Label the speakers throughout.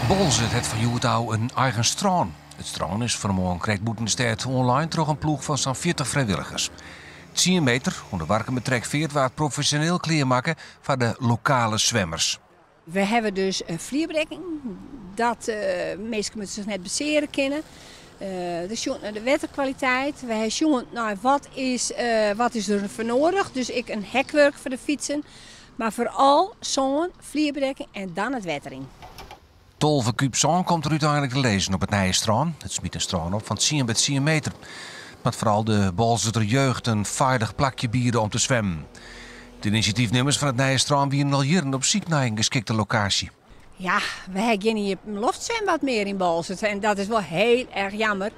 Speaker 1: Bolzert het van Joetouw een eigen strand. Het strand is vanmorgen krijgt Boetenstedt online door een ploeg van zo'n 40 vrijwilligers. 10 meter onder warken betrekt veert waar het professioneel kleermaken van de lokale zwemmers.
Speaker 2: We hebben dus een vlierbrekking, dat mensen moeten zich net baseren kennen. De waterkwaliteit. We hebben gezien naar wat is er voor nodig. Dus ik een hekwerk voor de fietsen. Maar vooral zo'n vlierbrekking en dan het wettering.
Speaker 1: Tolve kuub zand komt er uiteindelijk te lezen op het Nijenstrand. Het smiet een strand op van 10 bij 10 meter. Maar vooral de Bolzerter jeugd een veilig plakje bieden om te zwemmen. De initiatiefnemers van het Nijenstrand waren al jaren op zoek naar een geschikte locatie.
Speaker 2: Ja, we hebben hier een loftzwembad meer in Bolzert en dat is wel heel erg jammer.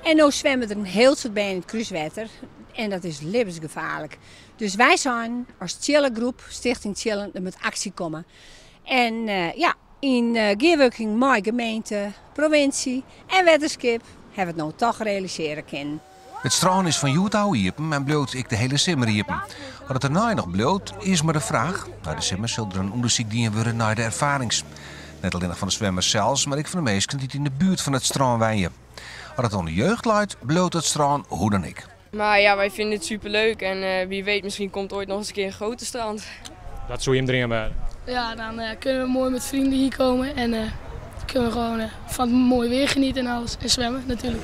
Speaker 2: En nu zwemmen er een heel soort bij in het kruiswater en dat is levensgevaarlijk. Dus wij zijn als Chillengroep, Stichting Chillen, met actie komen. En in gearworking met gemeente, provincie en wetenschap hebben we het nou toch realiseren kunnen.
Speaker 1: Het strand is van Joetouw hierpen en bloot ik de hele simmer hierpen. Wat het erna nog bloot, is maar de vraag. Naar de simmers zullen er een onderzoek dienen worden naar de ervarings. Net alleen nog van de zwemmers zelfs, maar ik van de meesten die in de buurt van het strand wijnen. Als het aan de jeugd leidt, bloot het strand hoe dan ik.
Speaker 3: Maar ja, wij vinden het superleuk en wie weet misschien komt ooit nog eens een keer een grote strand.
Speaker 4: Dat zou je hem dringen bij.
Speaker 5: Ja, dan kunnen we mooi met vrienden hier komen en kunnen we gewoon van het mooi weer genieten en alles. En zwemmen natuurlijk.